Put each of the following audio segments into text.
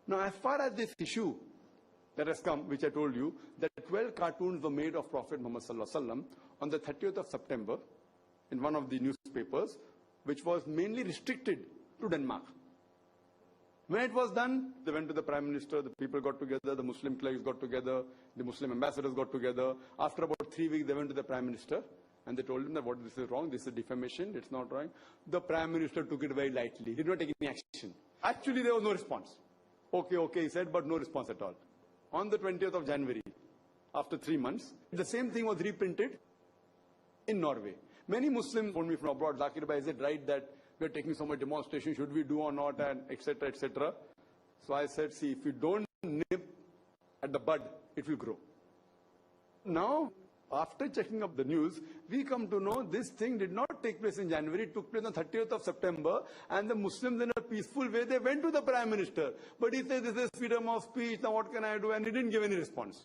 Now, as far as this issue that has come, which I told you, that 12 cartoons were made of Prophet Muhammad Sallallahu Alaihi Wasallam on the 30th of September in one of the newspapers, which was mainly restricted to Denmark. When it was done, they went to the Prime Minister, the people got together, the Muslim clerics got together, the Muslim ambassadors got together. After about 3 weeks, they went to the Prime Minister and they told him that what this is wrong, this is defamation, it's not wrong. The Prime Minister took it very lightly. He did not take any action. Actually, there was no response. Okay, he said, but no response at all. On the 20th of January, after 3 months, the same thing was reprinted in Norway. Many Muslims told me from abroad, Zakir bhai, is it right that we are taking so much demonstration, should we do or not, and etc., etc. So I said, see, if you don't nip at the bud, it will grow. Now, after checking up the news, we come to know this thing did not take place in January, it took place on 30th of September, and the Muslims in a peaceful way, they went to the Prime Minister. But he said, this is freedom of speech, now what can I do? And he didn't give any response.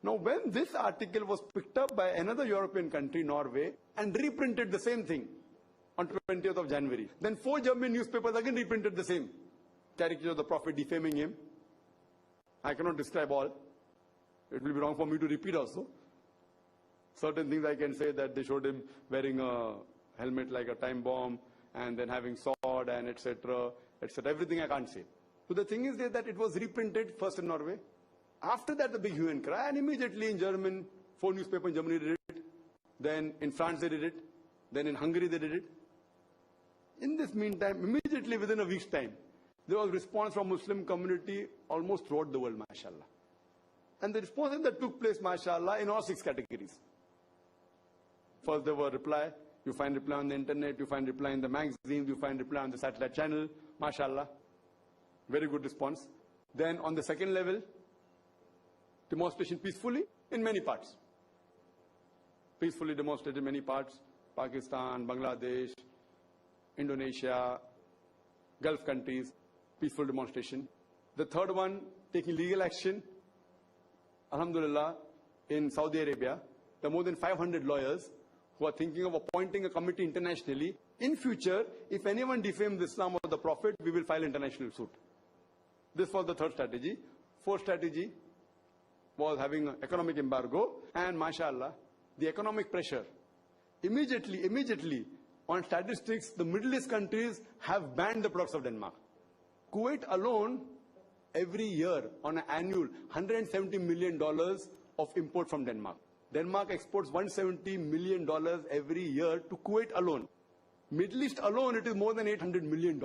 Now, when this article was picked up by another European country, Norway, and reprinted the same thing on 20th of January, then 4 German newspapers again reprinted the same caricature of the Prophet defaming him. I cannot describe all. It will be wrong for me to repeat also. Certain things I can say, that they showed him wearing a helmet like a time bomb and then having sword and etc., etc. Everything I can't say. So the thing is that it was reprinted first in Norway. After that, the big hue and cry, and immediately in German, 4 newspapers in Germany did it. Then in France they did it. Then in Hungary they did it. In this meantime, immediately within a week's time, there was response from Muslim community almost throughout the world, mashallah. And the responses that took place, mashallah, in all 6 categories. First, there were reply. You find reply on the internet, you find reply in the magazines, you find reply on the satellite channel, mashallah. Very good response. Then on the second level, demonstration peacefully in many parts. Peacefully demonstrated in many parts. Pakistan, Bangladesh, Indonesia, Gulf countries, peaceful demonstration. The third one, taking legal action. Alhamdulillah, in Saudi Arabia, there are more than 500 lawyers who are thinking of appointing a committee internationally. In future, if anyone defames Islam or the Prophet, we will file international suit. This was the third strategy. Fourth strategy was having an economic embargo, and mashallah, the economic pressure. Immediately, on statistics, the Middle East countries have banned the products of Denmark. Kuwait alone, every year, on an annual, $170 million of import from Denmark. Denmark exports $170 million every year to Kuwait alone. Middle East alone, it is more than $800 million.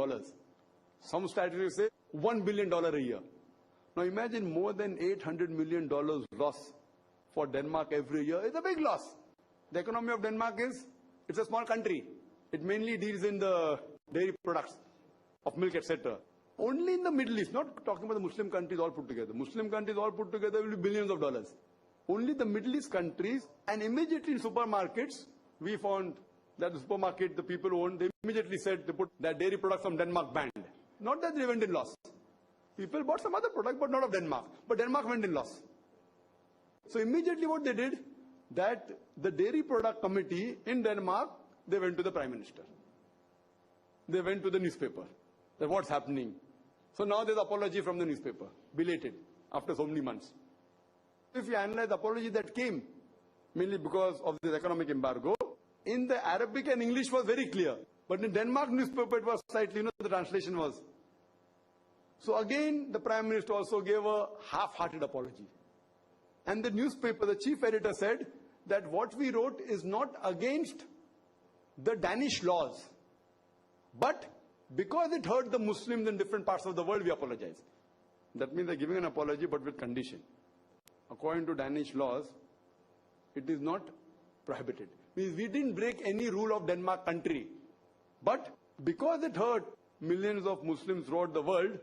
Some statistics say $1 billion a year. Now imagine more than $800 million loss for Denmark every year. It's a big loss. The economy of Denmark it's a small country. It mainly deals in the dairy products of milk, etc. Only in the Middle East, not talking about the Muslim countries all put together. Muslim countries all put together will be billions of dollars. Only the Middle East countries, and immediately in supermarkets, we found that the supermarket, the people who owned, they immediately said they put that dairy products from Denmark banned. Not that they went in loss. People bought some other product, but not of Denmark. But Denmark went in loss. So immediately what they did, that the dairy product committee in Denmark, they went to the Prime Minister. They went to the newspaper. That what's happening. So now there's apology from the newspaper, belated, after so many months. If you analyze the apology that came, mainly because of this economic embargo, in the Arabic and English was very clear. But in Denmark newspaper it was slightly, the translation was. So again, the Prime Minister also gave a half-hearted apology. And the newspaper, the chief editor said that what we wrote is not against the Danish laws. But because it hurt the Muslims in different parts of the world, we apologize. That means they're giving an apology, but with condition. According to Danish laws, it is not prohibited. Means we didn't break any rule of Denmark country. But because it hurt millions of Muslims throughout the world,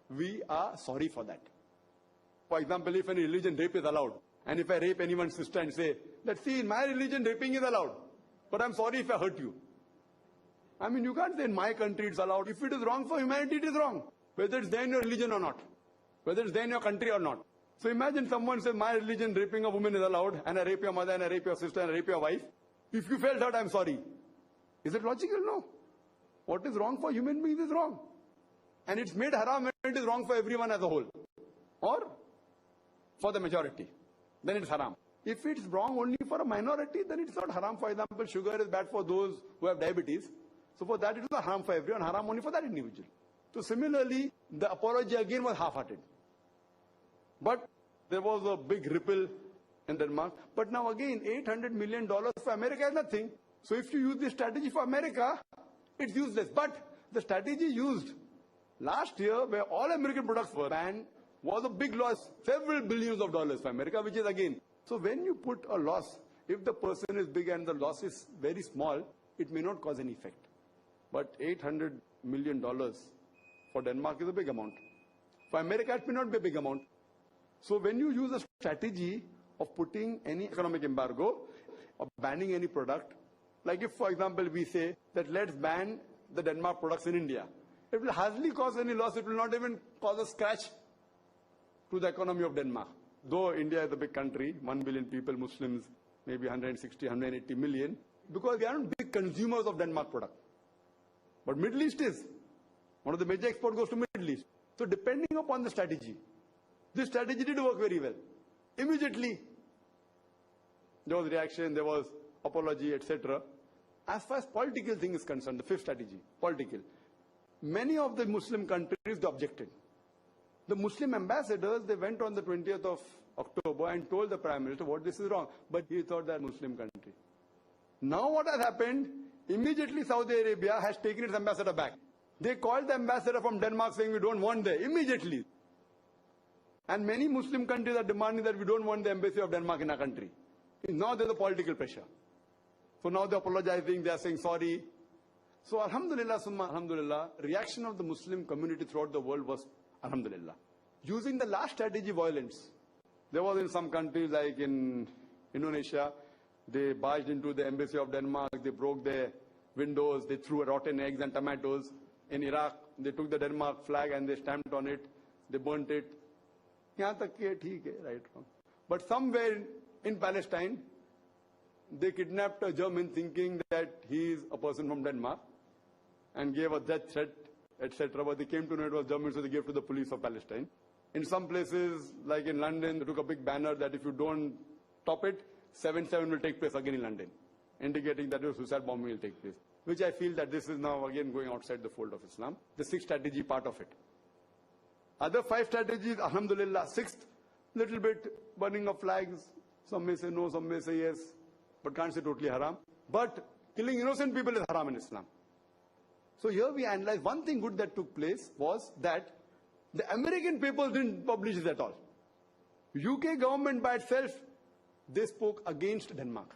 we are sorry for that. For example, if any religion rape is allowed, and if I rape anyone's sister and say, that see, in my religion raping is allowed, but I'm sorry if I hurt you. I mean, you can't say in my country it's allowed. If it is wrong for humanity, it is wrong. Whether it's there in your religion or not. Whether it's there in your country or not. So imagine someone says, my religion raping a woman is allowed, and I rape your mother, and I rape your sister, and I rape your wife. If you felt hurt, I'm sorry. Is it logical? No. What is wrong for human beings is wrong. And it's made haram when it is wrong for everyone as a whole, or for the majority, then it's haram. If it's wrong only for a minority, then it's not haram. For example, sugar is bad for those who have diabetes. So for that, it is not haram for everyone, haram only for that individual. So similarly, the apology again was half-hearted. But there was a big ripple in Denmark. But now again, $800 million for America is nothing. So if you use this strategy for America, it's useless. But the strategy used last year, where all American products were banned, was a big loss, several billions of dollars for America, which is again. So when you put a loss, if the person is big and the loss is very small, it may not cause any effect. But $800 million for Denmark is a big amount. For America, it may not be a big amount. So when you use a strategy of putting any economic embargo, or banning any product, like if, for example, we say that let's ban the Denmark products in India, it will hardly cause any loss. It will not even cause a scratch to the economy of Denmark. Though India is a big country, 1 billion people, Muslims, maybe 160, 180 million, because they aren't big consumers of Denmark product. But Middle East is. One of the major exports goes to Middle East. So depending upon the strategy, this strategy did work very well. Immediately, there was reaction, there was apology, etc. As far as political thing is concerned, the fifth strategy, political. Many of the Muslim countries, they objected. The Muslim ambassadors, they went on the 20th of October and told the Prime Minister what this is wrong. But he thought that Muslim country. Now what has happened? Immediately Saudi Arabia has taken its ambassador back. They called the ambassador from Denmark saying we don't want there, immediately. And many Muslim countries are demanding that we don't want the embassy of Denmark in our country. Now there's a political pressure. So now they're apologizing, they're saying sorry. So alhamdulillah, summa alhamdulillah, reaction of the Muslim community throughout the world was alhamdulillah. Using the last strategy, violence. There was in some countries like in Indonesia, they barged into the embassy of Denmark, they broke their windows, they threw rotten eggs and tomatoes. In Iraq, they took the Denmark flag and they stamped on it, they burnt it. Yahan tak ki theek hai, right, wrong. But somewhere in Palestine, they kidnapped a German thinking that he is a person from Denmark and gave a death threat, etc. But they came to know it was German, so they gave to the police of Palestine. In some places, like in London, they took a big banner that if you don't stop it, 7/7 will take place again in London, indicating that a suicide bombing will take place. Which I feel that this is now again going outside the fold of Islam. The sixth strategy part of it. Other 5 strategies, alhamdulillah. Sixth, little bit burning of flags. Some may say no, some may say yes, but can't say totally haram. But killing innocent people is haram in Islam. So here we analyze one thing good that took place was that the American papers didn't publish this at all. UK government by itself, they spoke against Denmark.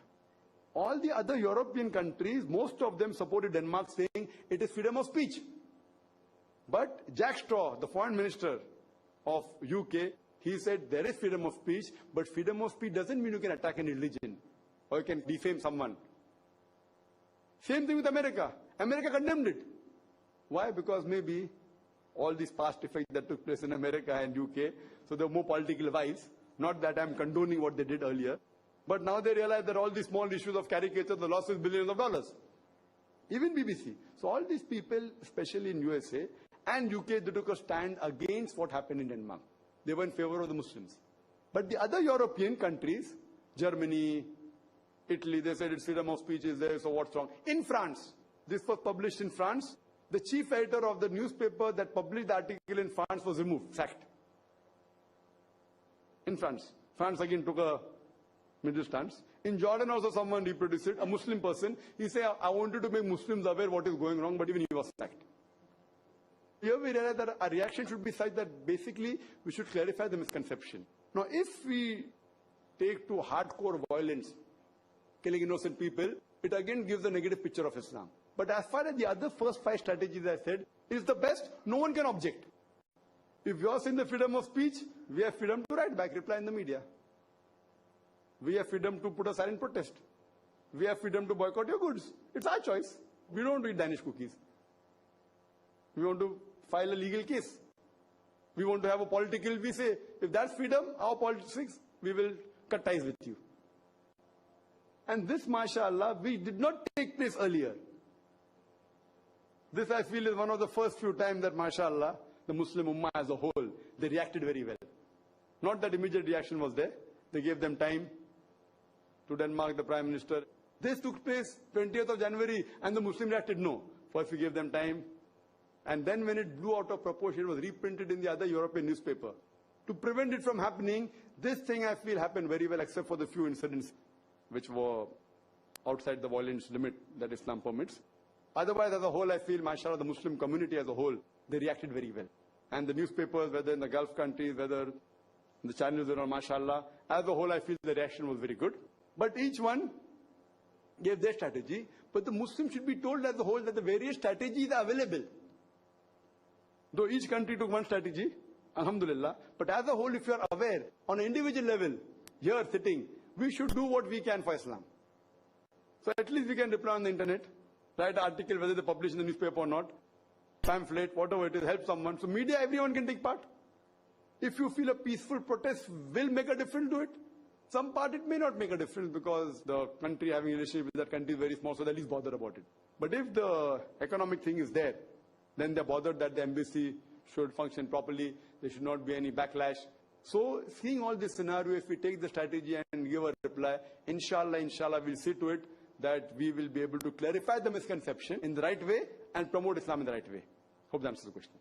All the other European countries, most of them supported Denmark, saying it is freedom of speech. But Jack Straw, the foreign minister of UK, he said there is freedom of speech, but freedom of speech doesn't mean you can attack any religion or you can defame someone. Same thing with America. America condemned it. Why? Because maybe all these past effects that took place in America and UK, so they're more political wise. Not that I'm condoning what they did earlier. But now they realize that all these small issues of caricature, the loss is billions of dollars. Even BBC. So all these people, especially in USA and UK, they took a stand against what happened in Denmark. They were in favor of the Muslims. But the other European countries, Germany, Italy, they said it's freedom of speech is there, so what's wrong? In France, this was published in France. The chief editor of the newspaper that published the article in France was removed, sacked. In France. France again took a middle stance. In Jordan also someone reproduced it, a Muslim person. He said, I wanted to make Muslims aware what is going wrong, but even he was sacked. Here we realize that our reaction should be such that basically we should clarify the misconception. Now if we take to hardcore violence, killing innocent people, it again gives a negative picture of Islam. But as far as the other first 5 strategies I said is the best, no one can object. If you are saying the freedom of speech, we have freedom to write back, reply in the media. We have freedom to put a silent protest. We have freedom to boycott your goods. It's our choice. We don't eat Danish cookies. We want to file a legal case. We want to have a political, we say, if that's freedom, our politics, we will cut ties with you. And this, mashallah, we did not take place earlier. This, I feel, is one of the first few times that, mashallah, the Muslim Ummah as a whole, they reacted very well. Not that immediate reaction was there. They gave them time. To Denmark, the Prime Minister. This took place 20th of January, and the Muslim reacted no. First we gave them time. And then when it blew out of proportion, it was reprinted in the other European newspaper. To prevent it from happening, this thing I feel happened very well, except for the few incidents which were outside the violence limit that Islam permits. Otherwise, as a whole, I feel, mashallah, the Muslim community as a whole, they reacted very well. And the newspapers, whether in the Gulf countries, whether in the channels or mashallah, as a whole, I feel the reaction was very good. But each one gave their strategy. But the Muslims should be told as a whole that the various strategies are available. Though each country took one strategy, alhamdulillah. But as a whole, if you are aware, on an individual level, here sitting, we should do what we can for Islam. So at least we can reply on the internet, write an article, whether they publish in the newspaper or not, pamphlet, whatever it is, help someone. So media, everyone can take part. If you feel a peaceful protest will make a difference, do it. Some part it may not make a difference because the country having a relationship with that country is very small, so they're at least bothered about it. But if the economic thing is there, then they're bothered that the embassy should function properly, there should not be any backlash. So seeing all this scenario, if we take the strategy and give a reply, inshallah, we'll see to it that we will be able to clarify the misconception in the right way and promote Islam in the right way. Hope that answers the question.